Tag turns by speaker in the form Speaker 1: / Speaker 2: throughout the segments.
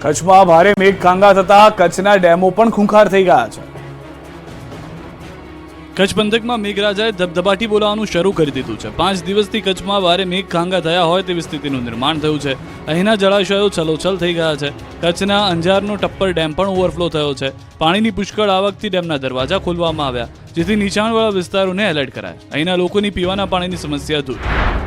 Speaker 1: કચ્છમાં ભારે મેઘખાંગા થતા કચ્છના ડેમો પણ ખૂંખાર થઈ ગયા છે.
Speaker 2: કચ્છ પંથકમાં મેઘરાજાએ ધબધબાટી બોલાવવાનું શરૂ કરી દીધું છે. 5 દિવસથી કચ્છમાં ભારે મેઘખાંગા થયા હોય તેવી સ્થિતિનું નિર્માણ થયું છે. અહીંના જળાશયો છલોછલ થઈ ગયા છે. કચ્છના અંજારનો ટપ્પર ડેમ પણ ઓવરફ્લો થયો છે. પાણીની પુષ્કળ આવકથી ડેમના દરવાજા ખોલવામાં આવ્યા, જેથી નીચાણવાળા વિસ્તારોને એલર્ટ કરાયા. અહીંના લોકોની પીવાના પાણીની સમસ્યા દૂર.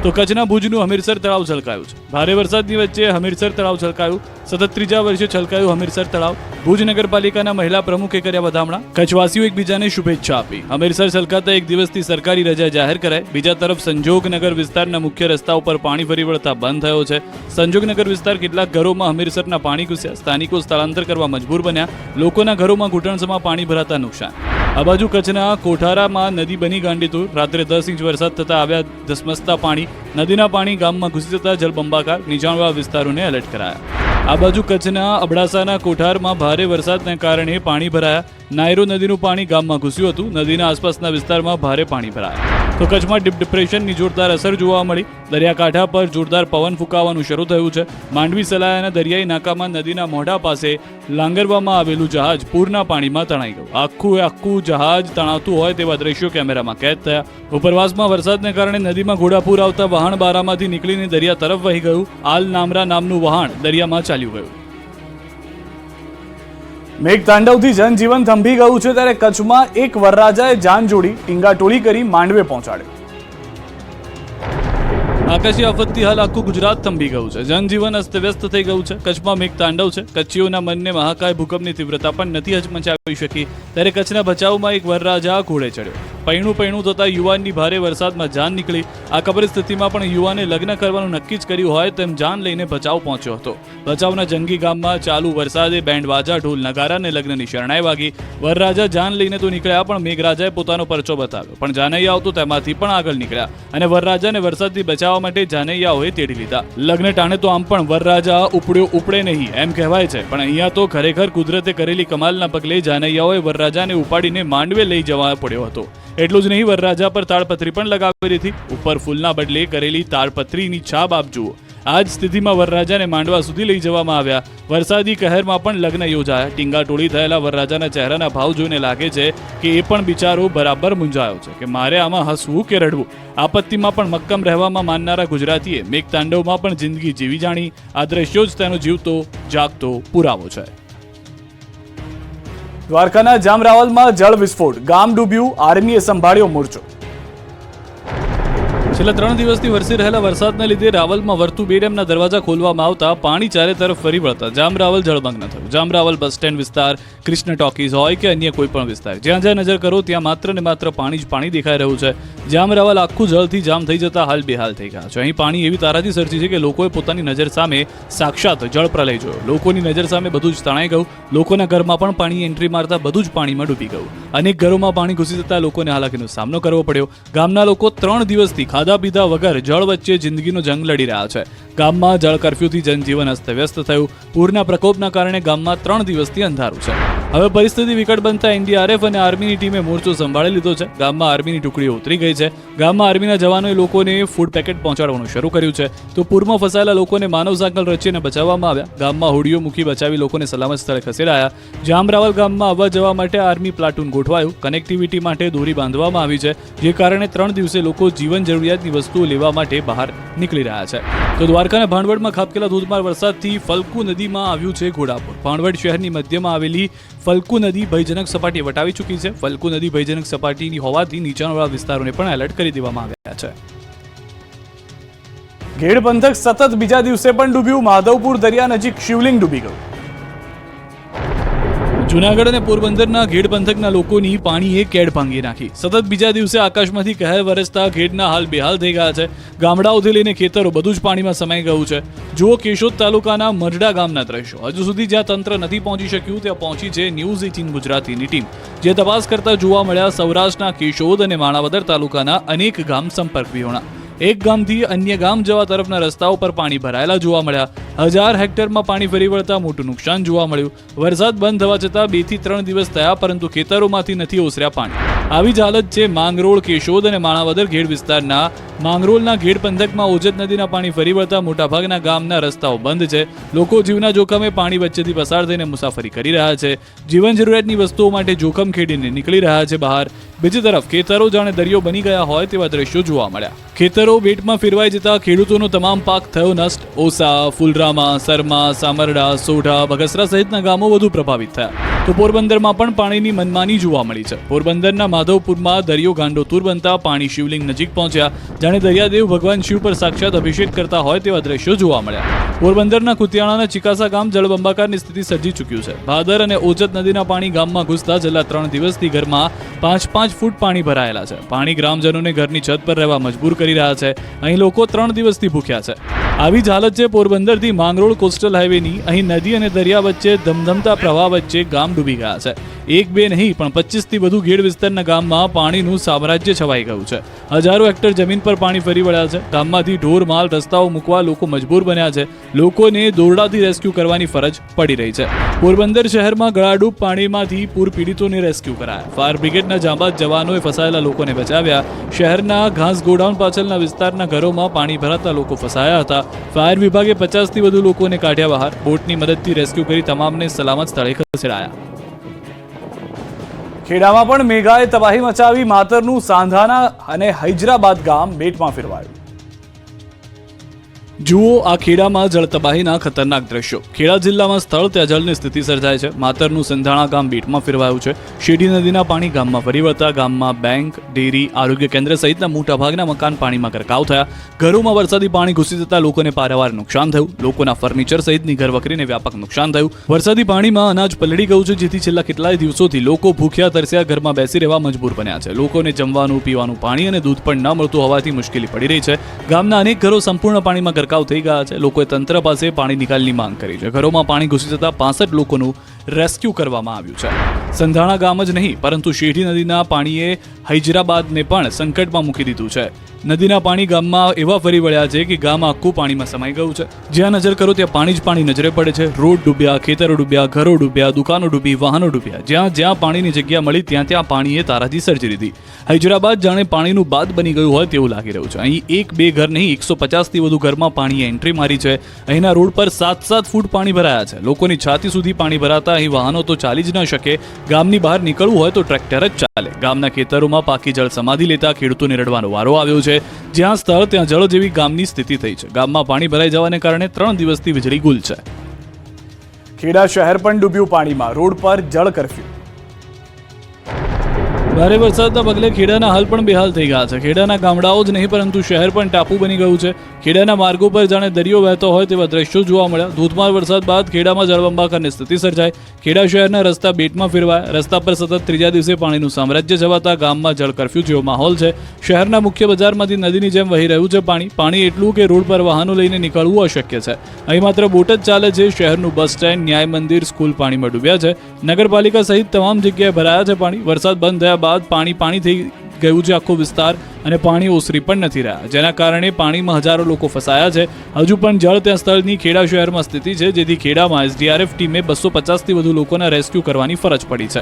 Speaker 2: તો કચ્છના ભુજનું હમીરસર તળાવ છલકાયું છે. ભારે વરસાદની વચ્ચે હમીરસર તળાવ છલકાયું. સતત ત્રીજા વર્ષે છલકાયું હમીરસર તળાવ. ભુજ નગરપાલિકાના મહિલા પ્રમુખે કર્યા વધામણા. કચ્છવાસીઓ એકબીજાને શુભેચ્છા આપી. હમીરસર છલકાતા એક દિવસથી સરકારી રજા જાહેર કરાઈ. બીજા તરફ સંજોગનગર વિસ્તારના મુખ્ય રસ્તા ઉપર પાણી ફરી વળતા બંધ થયો છે. સંજોગનગર વિસ્તાર કેટલાક ઘરોમાં હમીરસરના પાણી ઘૂસ્યા. સ્થાનિકો સ્થળાંતર કરવા મજબૂર બન્યા. લોકોના ઘરોમાં ઘૂંટણસમાં પાણી ભરાતા નુકસાન. આ બાજુ કચ્છના કોઠારામાં નદી બની ગાંડીતુર. રાત્રે 10 ઇંચ વરસાદ થતા આવ્યા ધસમસતા પાણી. નદીના પાણી ગામમાં ઘૂસી જતા જળબંબાકાર. નીચાણવાળા વિસ્તારોને એલર્ટ કરાયા. આ બાજુ કચ્છના અબડાસાના કોઠારમાં ભારે વરસાદને કારણે પાણી ભરાયા. નાયરો નદીનું પાણી ગામમાં ઘૂસ્યું હતું. નદીના આસપાસના વિસ્તારમાં ભારે પાણી ભરાયા. તો કચ્છમાં ડીપ ડિપ્રેશનની જોરદાર અસર જોવા મળી. દરિયાકાંઠા પર જોરદાર પવન ફૂંકાવાનું શરૂ થયું છે. માંડવી સલાયાના દરિયાઈ નાકામાં નદીના મોઢા પાસે લાંગરવામાં આવેલું જહાજ પૂરના પાણીમાં તણાઈ ગયું. આખું જહાજ તણાતું હોય તેવા દ્રશ્યો કેમેરામાં કેદ થયા. ઉપરવાસમાં વરસાદને કારણે નદીમાં ઘોડાપૂર આવતા વહાણ બારામાંથી નીકળીને દરિયા તરફ વહી ગયું. આલ નામરા નામનું વહાણ દરિયામાં ચાલ્યું ગયું.
Speaker 1: મેઘતાંડવથી જનજીવન થંભી ગયું છે, ત્યારે કચ્છમાં એક વરરાજાએ જાન જોડી ટીંગાટોળી કરી માંડવે પહોંચાડ્યો.
Speaker 2: આકાશી આફતથી હાલ આખું ગુજરાત થંભી ગયું છે. જનજીવન અસ્તવ્યસ્ત થઈ ગયું છે. કચ્છમાં મેઘતાંડવ છે. કચ્છીઓના મનને મહાકાય ભૂકંપની તીવ્રતા પણ નથી હચમચાવી શકી. ત્યારે કચ્છના ભચાઉમાં એક વરરાજા ઘોડે ચડ્યો. પૈણું થતા યુવાનની ભારે વરસાદમાં જાન નીકળી. આ કબર સ્થિતિમાં પણ યુવાને લગ્ન કરવાનું નક્કી જ કર્યું હોય તેમ જાન લઈને ભચાઉ પહોંચ્યો હતો. ભચાઉના જંગી ગામમાં ચાલુ વરસાદે બેન્ડ વાજા ઢોલ નગારા અને લગ્નની શરણાઈ વાગી. વરરાજા જાન લઈને તો નીકળ્યા, પણ મેઘરાજાએ પોતાનો પરચો બતાવ્યો. પણ જાનૈયાઓ તો તેમાંથી પણ આગળ નીકળ્યા અને વરરાજાને વરસાદથી બચાવવા માટે જાનૈયાઓએ તેડી લીધા. લગ્ન ટાણે તો આમ પણ વરરાજા ઉપડે નહીં એમ કહેવાય છે, પણ અહીંયા તો ખરેખર કુદરતે કરેલી કમાલના પગલે જાનૈયાઓએ વરરાજાને ઉપાડીને માંડવે લઈ જવા પડ્યો હતો. એટલું જ નહીં, વરરાજા પર તાડપત્રી પણ લગાવી દીધી. ઉપર ફૂલના બદલે કરેલી તાડપત્રીની છાપ આપ જુઓ. આ જ સ્થિતિમાં વરરાજાને માંડવા સુધી લઈ જવામાં આવ્યા. વરસાદી કહેરમાં પણ લગ્ન યોજાયા. ટીંગાટોળી થયેલા વરરાજાના ચહેરાના ભાવ જોઈને લાગે છે કે એ પણ બિચારો બરાબર મૂંઝાયો છે કે મારે આમાં હસવું કે રડવું. આપત્તિમાં પણ મક્કમ રહેવામાં માનનારા ગુજરાતીએ મેઘતાંડવમાં પણ જિંદગી જીવી જાણી. આ દ્રશ્યો જ તેનો જીવતો જાગતો પુરાવો છે.
Speaker 1: દ્વારકાના જામરાવલમાં જળ વિસ્ફોટ, ગામ ડૂબ્યું, આર્મીએ સંભાળ્યો મોરચો.
Speaker 2: છેલ્લા 3 દિવસથી વરસી રહેલા વરસાદના લીધે રાવલમાં વર્તુ 2 ડેમના દરવાજા ખોલવામાં આવતા પાણી ચારે તરફ ફરી વળતા જામરાવલ જળમગ્ન થયું. જામરાવલ બસ સ્ટેન્ડ વિસ્તાર, કૃષ્ણ ટોકીઝ હોય કે અન્ય કોઈ પણ વિસ્તાર, જ્યાં જ્યાં નજર કરો ત્યાં માત્ર ને માત્ર પાણી જ પાણી દેખાઈ રહ્યું છે. જામરાવલ આખું જળથી જામ થઈ જતા હાલ બેહાલ થઈ ગયા છે. અહીં પાણી એવી તારાજી સર્જી છે કે લોકોએ પોતાની નજર સામે સાક્ષાત જળ પ્રલય જોયો. લોકોની નજર સામે બધું જ તણાઈ ગયું. લોકોના ઘરમાં પણ પાણી એન્ટ્રી મારતા બધું જ પાણીમાં ડૂબી ગયું. અનેક ઘરોમાં પાણી ઘૂસી જતા લોકોને હાલાકીનો સામનો કરવો પડ્યો. ગામના લોકો 3 દિવસથી ખાધા પીધા વગર જળ વચ્ચે જિંદગીનો જંગ લડી રહ્યા છે. ગામમાં જળ કર્ફ્યુથી જનજીવન અસ્તવ્યસ્ત થયું. પૂરના પ્રકોપના કારણે ગામમાં 3 દિવસથી અંધારું છે. હવે પરિસ્થિતિ વિકટ બનતા એનડીઆરએફ અને આર્મીની ટીમે મોરચો સંભાળી લીધો છે. ગામમાં આર્મીની ટુકડીઓ ઉતરી ગઈ છે. ગામમાં આર્મીના જવાનોએ લોકોને ફૂડ પેકેટ પહોંચાડવાનું શરૂ કર્યું છે. તો પૂરમાં ફસાયેલા લોકોને માનવ સાંકળ રચીને બચાવવામાં આવ્યા. ગામમાં હોડીઓ મૂકી બચાવી લોકોને સલામત સ્થળે ખસેડાયા. જામરાવલ ગામમાં આવવા જવા માટે આર્મી પ્લાટૂન ગોઠવાયું. કનેક્ટિવિટી માટે દોરી બાંધવામાં આવી છે, જે કારણે 3 દિવસે લોકો જીવન જરૂરિયાતની વસ્તુઓ લેવા માટે બહાર નીકળી રહ્યા છે. તો દ્વારકાના ભાણવડમાં ખાબકેલા ધોધમાર વરસાદથી ફલકુ નદીમાં આવ્યું છે ઘોડાપૂર. ભાણવડ શહેરની મધ્યમાં આવેલી ફલકુ નદી ભયજનક સપાટી વટાવી ચૂકી છે. ફલકુ નદી ભયજનક સપાટીની હોવાથી નીચાણવાળા વિસ્તારોને પણ એલર્ટ કરી દેવામાં આવ્યા છે.
Speaker 1: ઘેડ પંથક સતત બીજા દિવસે પણ ડૂબ્યું. માધવપુર દરિયા નજીક શિવલિંગ ડૂબી ગયું.
Speaker 2: જૂનાગઢ અને પોરબંદરના ઘેડ પંથકના લોકોની પાણીએ કેડ ભાંગી નાખી. સતત બીજા દિવસે આકાશમાંથી કહેર વરસતા ઘેડના હાલ બેહાલ થઈ ગયા છે. ગામડાઓથી લઈને ખેતરો બધું જ પાણીમાં સમાઈ ગયું છે. જુઓ કેશોદ તાલુકાના મરડા ગામના દ્રશ્યો. હજુ સુધી જ્યાં તંત્ર નથી પહોંચી શક્યું ત્યાં પહોંચી છે ન્યૂઝ 18 ગુજરાતીની ટીમ, જે તપાસ કરતા જોવા મળ્યા સૌરાષ્ટ્રના કેશોદ અને માણાવદર તાલુકાના અનેક ગામ સંપર્ક વિહોણા. એક ગામથી અન્ય ગામ જવા તરફના રસ્તાઓ પર પાણી ભરાયેલા જોવા મળ્યા. 1000 હેક્ટરમાં પાણી ફરી વળતા મોટું નુકસાન જોવા મળ્યું. વરસાદ બંધ થવા છતાં 2 થી 3 દિવસ થયા, પરંતુ ખેતરોમાંથી નથી ઓસર્યા પાણી. આવી જ હાલત છે માંગરોળ, કેશોદ અને માણાવદર ઘેડ વિસ્તારના. માંગરોળના ઘેડ પંથકમાં ઓજત નદીના પાણી ફરી વળતા મોટાભાગના ગામના રસ્તાઓ બંધ છે. લોકો જીવના જોખમે પાણી વચ્ચેથી પસાર થઈને મુસાફરી કરી રહ્યા છે. જીવન જરૂરિયાતની વસ્તુઓ માટે જોખમ ખેડીને નીકળી રહ્યા છે બહાર. બીજી તરફ ખેતરો જાણે દરિયો બની ગયા હોય તેવા દ્રશ્યો જોવા મળ્યા. ખેતરો બેટમાં ફેરવાઈ જતા ખેડૂતોનો તમામ પાક થયો નષ્ટ. ઓસા, ફુલરામા, સરમા, સામરડા, સોઢા, બગસરા સહિતના ગામો વધુ પ્રભાવિત થયા. તો પોરબંદરમાં પણ પાણીની મનમાની જોવા મળી છે. પોરબંદરના માધવપુરમાં દરિયો ગાંડોતુર બનતા પાણી શિવલિંગ નજીક પહોંચ્યા. જાણે દરિયાદેવ ભગવાન શિવ પર સાક્ષાત અભિષેક કરતા હોય તેવા દ્રશ્યો જોવા મળ્યા. પોરબંદરના કુતિયાણાના ચિકાસા ગામ જળબંબાકારની સ્થિતિ સર્જી ચૂક્યું છે. ભાદર અને ઓજત નદીના પાણી ગામમાં ઘૂસતા છેલ્લા 3 દિવસથી ઘરમાં 5-5 ફૂટ પાણી ભરાયેલા છે. પાણી ગ્રામજનોને ઘરની છત પર રહેવા મજબૂર કરી રહ્યા છે. અહીં લોકો 3 દિવસથી ભૂખ્યા છે. આવી જ હાલત છે પોરબંદરથી માંગરોળ કોસ્ટલ હાઈવેની. અહીં નદી અને દરિયા વચ્ચે ધમધમતા પ્રવાહ વચ્ચે ગામ ડૂબી ગયા છે. 1-2 નહીં પણ 25થી વધુ ઘેડ વિસ્તારના ગામમાં પાણીનું સામ્રાજ્ય છવાઈ ગયું છે. હજારો હેક્ટર જમીન પર પાણી ફરી વળ્યા છે. ગામમાંથી ઢોર માલ રસ્તાઓ મૂકવા લોકો મજબૂર બન્યા છે. લોકોને દોરડાથી રેસ્ક્યુ કરવાની ફરજ પડી રહી છે. પોરબંદર શહેરમાં ગળાડૂબ પાણીમાંથી પૂર પીડિતોને રેસ્ક્યુ કરાયા. ફાયર બ્રિગેડના જાંબાઝ જવાનોએ ફસાયેલા લોકોને બચાવ્યા. શહેરના ઘાસ ગોડાઉન પાછળના વિસ્તારના ઘરોમાં પાણી ભરાતા લોકો ફસાયા હતા. ફાયર વિભાગે 50થી વધુ લોકોને કાઢ્યા બહાર. બોટની મદદથી રેસ્ક્યુ કરી તમામને સલામત સ્થળે ખસેડાયા.
Speaker 1: ખેડામાં પણ મેઘાએ તબાહી મચાવી. માતરનું સાંધાના અને હૈદરાબાદ ગામ બેટમાં ફેરવાયું.
Speaker 2: જુઓ આ ખેડામાં જળતબાહીના ખતરનાક દ્રશ્યો. ખેડા જિલ્લામાં સ્થળ ત્યાં જળની સ્થિતિ સર્જાય છે. માતરનું સંધાણા ગામ બેટમાં ફેરવાયું છે. શેરડી નદીના પાણી ગામમાં ફરી વળતા ગામમાં બેંક, ડેરી, આરોગ્ય કેન્દ્ર સહિતના મોટાભાગના મકાન પાણીમાં ગરકાવ થયા. ઘરોમાં વરસાદી પાણી ઘૂસી જતા લોકોને પારાવાર નુકસાન થયું. લોકોના ફર્નિચર સહિતની ઘરવખરીને વ્યાપક નુકસાન થયું. વરસાદી પાણીમાં અનાજ પલળી ગયું છે, જેથી છેલ્લા કેટલાય દિવસોથી લોકો ભૂખ્યા તરસ્યા ઘરમાં બેસી રહેવા મજબૂર બન્યા છે. લોકોને જમવાનું, પીવાનું પાણી અને દૂધ પણ ન મળતું હોવાથી મુશ્કેલી પડી રહી છે. ગામના અનેક ઘરો સંપૂર્ણ પાણીમાં ગરકાવ થઈ ગયા છે. લોકોએ તંત્ર પાસે પાણી નિકાલની માંગ કરી છે. ઘરોમાં પાણી ઘૂસી જતા 65 લોકોનું રેસ્ક્યુ કરવામાં આવ્યું છે. સંધાણા ગામ જ નહીં પરંતુ શેરડી નદીના પાણીએ હૈદરાબાદને પણ સંકટમાં મૂકી દીધું છે. નદીના પાણી ગામમાં એવા ફરી વળ્યા છે કે ગામ આખું પાણીમાં સમાઈ ગયું છે. જ્યાં નજર કરો ત્યાં પાણી જ પાણી નજરે પડે છે. રોડ ડૂબ્યા, ખેતરો ડૂબ્યા, ઘરો ડૂબ્યા, દુકાનો ડૂબી, વાહનો ડૂબ્યા. જ્યાં જ્યાં પાણીની જગ્યા મળી ત્યાં ત્યાં પાણીએ તારાજી સર્જી દીધી. હૈદરાબાદ જાણે પાણીનું બાદ બની ગયું હોય તેવું લાગી રહ્યું છે. અહીં 1-2 ઘર નહીં 150થી વધુ ઘરમાં પાણીએ એન્ટ્રી મારી છે. અહીંના રોડ પર 7-7 ફૂટ પાણી ભરાયા છે. લોકોની છાતી સુધી પાણી ભરાતા અહીં વાહનો તો ચાલી જ ન શકે. ગામની બહાર નીકળવું હોય તો ટ્રેક્ટર જ ચાલે. ગામના ખેતરોમાં પાકી જળ સમાધિ લેતા ખેડૂતોને રડવાનો વારો આવ્યો છે. જ્યાં સ્થળ ત્યાં જળ જેવી ગામની સ્થિતિ થઈ છે. ગામમાં પાણી ભરાઈ જવાને કારણે 3 દિવસથી વીજળી ગુલ છે.
Speaker 1: ખેડા શહેર પણ ડૂબ્યું પાણીમાં. રોડ પર જળ કરફ્યુ.
Speaker 2: ભારે વરસાદના પગલે ખેડાના હાલ પણ બેહાલ થઈ ગયા છે. ખેડાના ગામડાઓ જ નહીં પરંતુ શહેર પણ ટાપુ બની ગયું છે. ખેડાના માર્ગો પર જાણે દરિયો વહેતો હોય તેવા દ્રશ્યો જોવા મળ્યા. ધોધમાર વરસાદ બાદ ખેડામાં જળબંબાકારની સ્થિતિ સર્જાઈ. ખેડા શહેરના રસ્તા બેટમાં ફેરવાયા. રસ્તા પર સતત 3જા દિવસે પાણીનું સામ્રાજ્ય જવાતા ગામમાં જળ કરફ્યુ જેવો માહોલ છે. શહેરના મુખ્ય બજારમાંથી નદીની જેમ વહી રહ્યું છે પાણી એટલું કે રોડ પર વાહનો લઈને નીકળવું અશક્ય છે. અહીં માત્ર બોટ જ ચાલે છે. શહેરનું બસ સ્ટેન્ડ, ન્યાય મંદિર, સ્કૂલ પાણીમાં ડૂબ્યા છે. નગરપાલિકા સહિત તમામ જગ્યાએ ભરાયા છે પાણી. વરસાદ બંધ થયા બાદ પાણી થઈ ગયું છે આખો વિસ્તાર અને પાણી ઓસરી પણ નથી રહ્યા, જેના કારણે પાણીમાં હજારો લોકો ફસાયા છે. હજુ પણ જળ ત્યાં સ્થળની ખેડા શહેરમાં સ્થિતિ છે, જેથી ખેડામાં એસડીઆરએફ ટીમે 250થી વધુ લોકોના રેસ્ક્યુ કરવાની ફરજ પડી છે.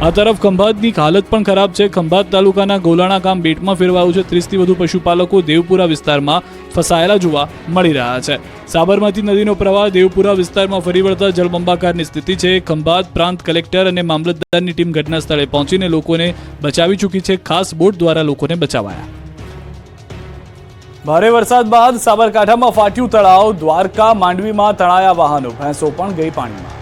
Speaker 2: આ તરફ ખંભાતની હાલત પણ ખરાબ છે. ખંભાત તાલુકાના ગોલાણા ગામ બેટમાં ફેરવાયું છે. 30થી વધુ પશુપાલકો દેવપુરા વિસ્તારમાં ફસાયેલા જોવા મળી રહ્યા છે. સાબરમતી નદીનો પ્રવાહ દેવપુરા વિસ્તારમાં ફરી વળતા જળબંબાકારની સ્થિતિ છે. ખંભાત પ્રાંત કલેક્ટર અને મામલતદારની ટીમ ઘટના સ્થળે પહોંચીને લોકોને બચાવી ચૂકી છે. ખાસ બોટ દ્વારા લોકોને બચાવાયા.
Speaker 1: ભારે વરસાદ બાદ સાબરકાંઠામાં ફાટ્યું તળાવ. દ્વારકા માંડવીમાં તણાયા વાહનો. ભેંસો પણ ગઈ પાણીમાં.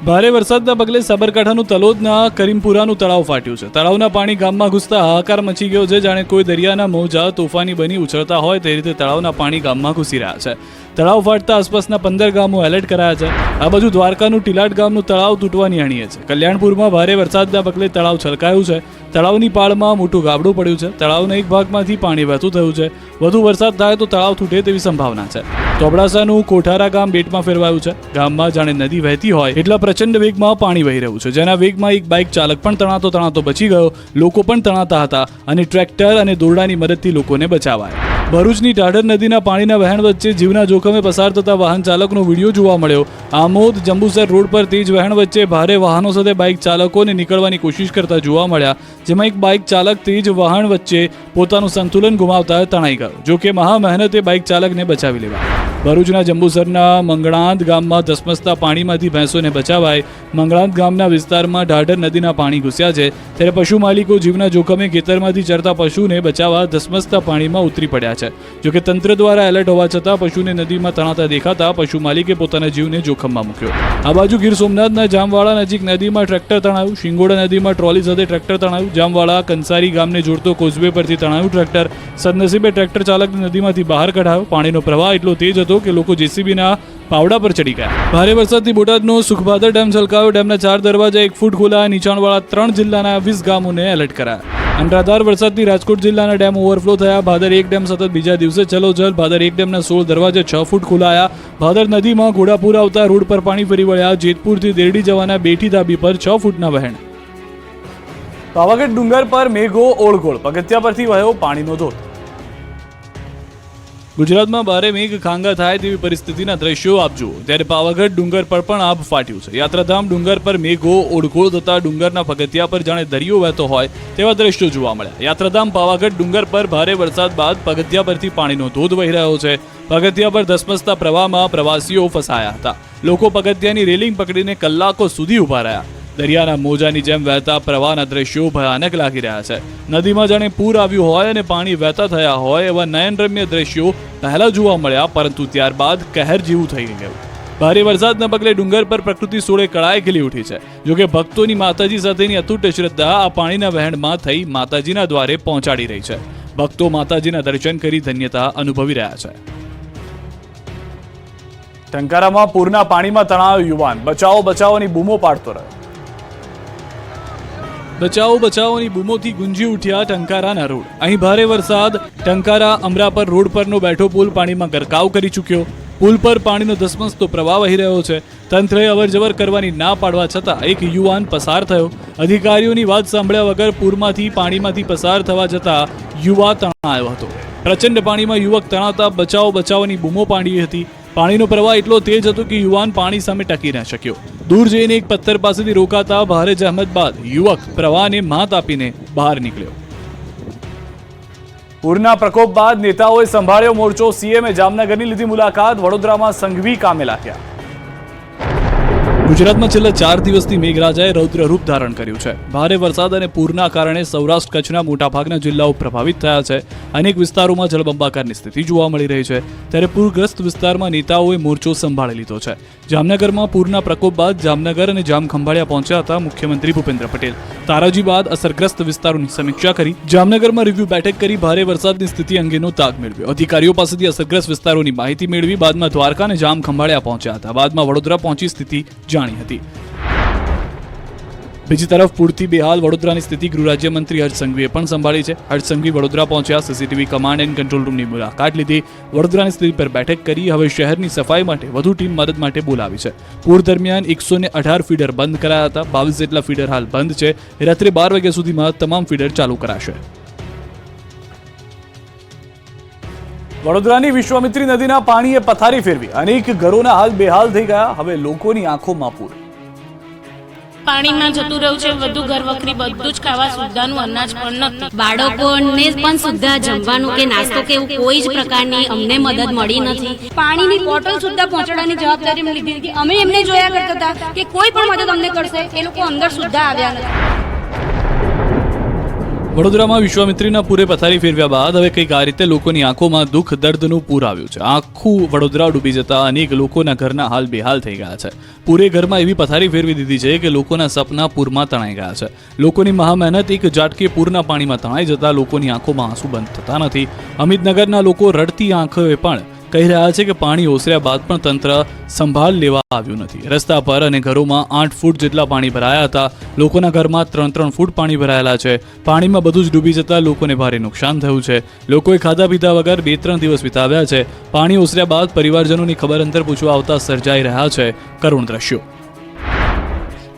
Speaker 2: ભારે વરસાદના પગલે સાબરકાંઠાનું તલોદના કરીમપુરાનું તળાવ ફાટ્યું છે. તળાવના પાણી ગામમાં ઘૂસતા હાહાકાર મચી ગયો છે. જાણે કોઈ દરિયાના મોજા તોફાની બની ઉછળતા હોય તે રીતે તળાવના પાણી ગામમાં ઘૂસી રહ્યા છે. તળાવ ફાટતા આસપાસના 15 ગામો એલર્ટ કરાયા છે. આ બાજુ દ્વારકાનું ટીલાટ ગામનું તળાવ તૂટવાની અણીએ છે. કલ્યાણપુરમાં ભારે વરસાદના પગલે તળાવ છલકાયું છે. તળાવની પાળમાં મોટું ગાબડું પડ્યું છે. તળાવના એક ભાગમાંથી પાણી વહેતું થયું છે. વધુ વરસાદ થાય તો તળાવ તૂટે તેવી સંભાવના છે. ચોબડાસાનું કોઠારા ગામ બેટમાં ફેરવાયું છે. ગામમાં જાણે નદી વહેતી હોય એટલા પ્રચંડ વેગમાં પાણી વહી રહ્યું છે, જેના વેગમાં એક બાઇક ચાલક પણ તણાતો બચી ગયો. લોકો પણ તણાતા હતા અને ટ્રેક્ટર અને દોરડાની મદદથી લોકોને બચાવાયા. ભરૂચની ઢાઢર નદીના પાણીના વહેણ વચ્ચે જીવના જોખમે પસાર થતા વાહન ચાલકનો વિડીયો જોવા મળ્યો. આમોદ જંબુસર રોડ પર તેજ વહેણ વચ્ચે ભારે વાહનો સાથે બાઇક ચાલકોને નીકળવાની કોશિશ કરતા જોવા મળ્યા, જેમાં એક બાઇક ચાલક તેજ વાહન વચ્ચે પોતાનું સંતુલન ગુમાવતા તણાઈ ગયો. જોકે મહા મહેનતે બાઇક ચાલકને બચાવી લેવાયો. ભરૂચના જંબુસરના મંગળાંદ ગામમાં ધસમસતા પાણીમાંથી ભેંસોને બચાવાય. મંગળાંદ ગામના વિસ્તારમાં ઢાઢર નદીના પાણી ઘૂસ્યા છે, ત્યારે પશુ માલિકો જીવના જોખમે ખેતરમાંથી ચરતા પશુને બચાવવા ધસમસતા પાણીમાં ઉતરી પડ્યા છે. જોકે તંત્ર દ્વારા એલર્ટ હોવા છતાં પશુને નદીમાં તણાતા દેખાતા પશુ માલિકે પોતાના જીવને જોખમમાં મૂક્યો. આ બાજુ ગીર સોમનાથના જામવાળા નજીક નદીમાં ટ્રેક્ટર તણાયું. શિંગોડા નદીમાં ટ્રોલી સાથે ટ્રેક્ટર તણાયું. જામવાળા કંસારી ગામને જોડતો કોઝવે પરથી તણાયું ટ્રેક્ટર. સદનસીબે ટ્રેક્ટર ચાલકને નદીમાંથી બહાર કઢાયો. પાણીનો પ્રવાહ એટલો તેજ હતો કે લોકો જેસીબીના પાવડા પર ચડી ગયા. ભારે વરસાદથી બોટાદનો સુખભાદર ડેમ છલકાયો. ડેમના 4 દરવાજા 1 ફૂટ ખોલા. નીચાણવાળા 3 જિલ્લાના 20 ગામોને એલર્ટ કરાયા. અનરાધાર વરસાદથી રાજકોટ જિલ્લાના ડેમ ઓવરફ્લો થયા. ભાદર 1 ડેમ સતત બીજા દિવસે ચલોચલ. ભાદર 1 ડેમના 16 દરવાજા 6 ફૂટ ખોલાયા. ભાદર નદીમાં ઘોડાપુર આવતા રોડ પર પાણી ફરી વળ્યા. જેતપુરથી દેરડી જવાના બેઠી ધાબી પર 6 ફૂટના વહેણ. પાવાગઢ ડુંગર પર મેઘો ઓળઘોળ. પગથિયા પરથી વહ્યો પાણીનો ધોધ. ગુજરાતમાં ભારે મેઘ ખાંગા થાય તેવી પરિસ્થિતિના દ્રશ્યો આપ જુઓ. ત્યારે પાવાગઢ ડુંગર પર પણ આભ ફાટ્યું છે. યાત્રાધામ ડુંગર પર મેઘો ઓળઘોળ થતા ડુંગરના પગથિયા પર જાણે દરિયો વહેતો હોય તેવા દ્રશ્યો જોવા મળ્યા. યાત્રાધામ પાવાગઢ ડુંગર પર ભારે વરસાદ બાદ પગથિયા પરથી પાણીનો ધોધ વહી રહ્યો છે. પગથિયા પર ધસમસતા પ્રવાહમાં પ્રવાસીઓ ફસાયા હતા. લોકો પગથિયાની રેલિંગ પકડીને કલાકો સુધી ઊભા રહ્યા. દરિયાના મોજાની જેમ વહેતા પ્રવાહના દ્રશ્યો ભયાનક લાગી રહ્યા છે. નદીમાં જાણે પૂર આવ્યું હોય અને પાણી વહેતા થયા હોય એવા નયનરમ્ય દ્રશ્યો પહેલા જોવા મળ્યા, પરંતુ ત્યારબાદ કહેર જેવું થઈ ગયું. ભારે વરસાદના પગલે ડુંગર પર પ્રકૃતિ સોળે કળાએ ખીલી ઉઠી છે. જોકે ભક્તોની માતાજી સાથેની અતૂટ શ્રદ્ધા આ પાણીના વહેણમાં થઈ માતાજીના દ્વારે પહોંચાડી રહી છે. ભક્તો માતાજીના દર્શન કરી ધન્યતા અનુભવી રહ્યા છે. ટંકારામાં પૂરના પાણીમાં તણાયો યુવાન. બચાવો બચાવોની બૂમો પાડતો રહ્યો. બચાવો બચાવોની બૂમોથી ગુંજી ઉઠ્યા ટંકારાના રોડ. અહીં ભારે વરસાદ. ટંકારા અમરાપર રોડ પરનો બેઠો પુલ પાણીમાં ગરકાવ કરી ચૂક્યો. પુલ પર પાણીનો ધસમસતો પ્રવાહ વહી રહ્યો છે. તંત્રએ અવરજવર કરવાની ના પાડવા છતાં એક યુવાન પસાર થયો. અધિકારીઓની વાત સાંભળ્યા વગર પૂરમાંથી પાણીમાંથી પસાર થવા જતાં યુવા તણાયો હતો. પ્રચંડ પાણીમાં યુવક તણાતા બચાવો બચાવોની બૂમો પાડી હતી. પાણીનો પ્રવાહ એટલો તેજ હતો કે યુવાન પાણી સામે ટકી ન શક્યો. દૂર જઈને એક પથ્થર પાસેથી રોકાતા ભારે જહેમત બાદ યુવક પ્રવાહને માત આપીને બહાર નીકળ્યો. પૂરના પ્રકોપ બાદ નેતાઓએ સંભાળ્યો મોરચો. સીએમએ જામનગરની લીધી મુલાકાત. વડોદરામાં સંઘવી કામે લાગ્યા. ગુજરાતમાં છેલ્લા 4 દિવસથી મેઘરાજાએ રૌદ્ર રૂપ ધારણ કર્યું છે. ભારે વરસાદ અને પૂરના કારણે સૌરાષ્ટ્ર કચ્છના મોટાભાગના જિલ્લાઓ પ્રભાવિત થયા છે. અનેક વિસ્તારોમાં જળબંબાકારની સ્થિતિ જોવા મળી રહી છે. ત્યારે પૂરગ્રસ્ત વિસ્તારમાં નેતાઓએ મોરચો સંભાળી લીધો છે. જામનગરમાં પૂરના પ્રકોપ બાદ જામનગર અને જામખંભાળિયા પહોંચ્યા હતા મુખ્યમંત્રી ભૂપેન્દ્ર પટેલ. તારાજી બાદ અસરગ્રસ્ત વિસ્તારોની સમીક્ષા કરી. જામનગરમાં રિવ્યુ બેઠક કરી ભારે વરસાદની સ્થિતિ અંગેનો તાગ મેળવ્યો. અધિકારીઓ પાસેથી અસરગ્રસ્ત વિસ્તારોની માહિતી મેળવી. બાદમાં દ્વારકા અને જામખંભાળિયા પહોંચ્યા હતા. બાદમાં વડોદરા પહોંચી સ્થિતિ જાણી હતી. બીજી તરફ પૂરથી બેહાલ વડોદરાની સ્થિતિ ગૃહ રાજ્યમંત્રી હર્ષ સંઘવીએ પણ સંભાળી છે. હર્ષ સંઘવી વડોદરા પહોંચ્યા. સીસીટીવી કમાન્ડ એન્ડ કંટ્રોલ રૂમની મુલાકાત લીધી. વડોદરાની સ્થિતિ પર બેઠક કરી. હવે શહેરની સફાઈ માટે વધુ ટીમ મદદ માટે બોલાવી છે. પૂર દરમિયાન 118 ફીડર બંધ કરાયા હતા. 22 જેટલા ફીડર હાલ બંધ છે. રાત્રે 12 વાગ્યા સુધીમાં તમામ ફીડર ચાલુ કરાશે. વડોદરાની વિશ્વામિત્રી નદીના પાણીએ પથારી ફેરવી. અનેક ઘરોના હાલ બેહાલ થઈ ગયા. હવે લોકોની આંખોમાં પૂર.
Speaker 3: પાણીમાં જતું રહ્યું છે. બધું ઘર વખરી બધું જ ખાવા સુદ્ધાનું અનાજ પણ નથી.
Speaker 4: બાળકોને પણ સુદ્ધા જમવાનું કે નાસ્તો કે એવું કોઈ જ પ્રકારની અમને મદદ મળી નથી.
Speaker 5: પાણીની બોટલ સુદ્ધા પહોંચાડવાની જવાબદારી અમને લીધી હતી. અમે એમને જોયા કરતા હતા કે કોઈ પણ મદદ અમને કરશે. એ લોકો અંદર સુદ્ધા આવ્યા નથી.
Speaker 2: વડોદરામાં વિશ્વામિત્રીના પૂરે પથારી ફેરવ્યા બાદ હવે કંઈક આ રીતે લોકોની આંખોમાં દુઃખ દર્દનું પૂર આવ્યું છે. આખું વડોદરા ડૂબી જતા અનેક લોકોના ઘરના હાલ બેહાલ થઈ ગયા છે. પૂરે ઘરમાં એવી પથારી ફેરવી દીધી છે કે લોકોના સપના પૂરમાં તણાઈ ગયા છે. લોકોની મહામહેનત એક ઝાટકે પૂરના પાણીમાં તણાઈ જતા લોકોની આંખોમાં આંસુ બંધ થતા નથી. અમિતનગરના લોકો રડતી આંખોએ પણ કહી રહ્યા છે કે પાણી ઓસર્યા બાદ પણ તંત્ર સંભાળ લેવા આવ્યું નથી. રસ્તા પર અને ઘરોમાં 8 ફૂટ જેટલા પાણી ભરાયા હતા. લોકોના ઘરમાં 3-3 ફૂટ પાણી ભરાયેલા છે. પાણીમાં બધું જ ડૂબી જતા લોકોને ભારે નુકસાન થયું છે. લોકોએ ખાધા પીધા વગર 2-3 દિવસ વિતાવ્યા છે. પાણી ઓસર્યા બાદ પરિવારજનોની ખબર અંતર પૂછવા આવતા સર્જાઈ રહ્યા છે કરુણ દ્રશ્યો.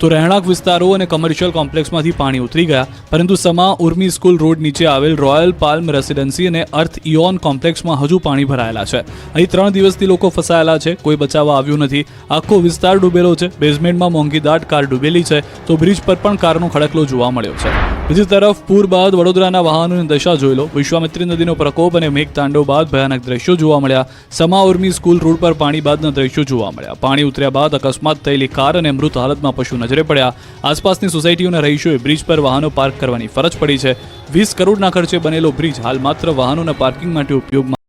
Speaker 2: તો રહેણાંક વિસ્તારો અને કમર્શિયલ કોમ્પ્લેક્સમાંથી પાણી ઉતરી ગયા, પરંતુ સમા ઉર્મી સ્કૂલ રોડ નીચે આવેલ રોયલ પાલ્મ રેસિડેન્સી અને અર્થ ઇઓન કોમ્પ્લેક્સમાં હજુ પાણી ભરાયેલા છે. અહીં 3 દિવસથી લોકો ફસાયેલા છે, કોઈ બચાવવા આવ્યું નથી. આખો વિસ્તાર ડૂબેલો છે. બેઝમેન્ટમાં મોંઘીદાટ કાર ડૂબેલી છે, તો બ્રિજ પર પણ કારનો ખડકલો જોવા મળ્યો છે. બીજી તરફ પૂર બાદ વડોદરાના વાહનોની દશા જોઈ લો. વિશ્વામિત્રી નદીનો પ્રકોપ અને મેઘતાંડવ બાદ ભયાનક દ્રશ્યો જોવા મળ્યા. સમા ઉર્મી સ્કૂલ રોડ પર પાણી બાદના દ્રશ્યો જોવા મળ્યા. પાણી ઉતર્યા બાદ અકસ્માત થયેલી કાર અને મૃત હાલતમાં પશુ નજરે પડ્યા. આસપાસની સોસાયટીઓના રહીશોએ બ્રિજ પર વાહનો પાર્ક કરવાની ફરજ પડી છે. 20 કરોડના ખર્ચે બનેલો બ્રિજ હાલ માત્ર વાહનોના પાર્કિંગ માટે ઉપયોગમાં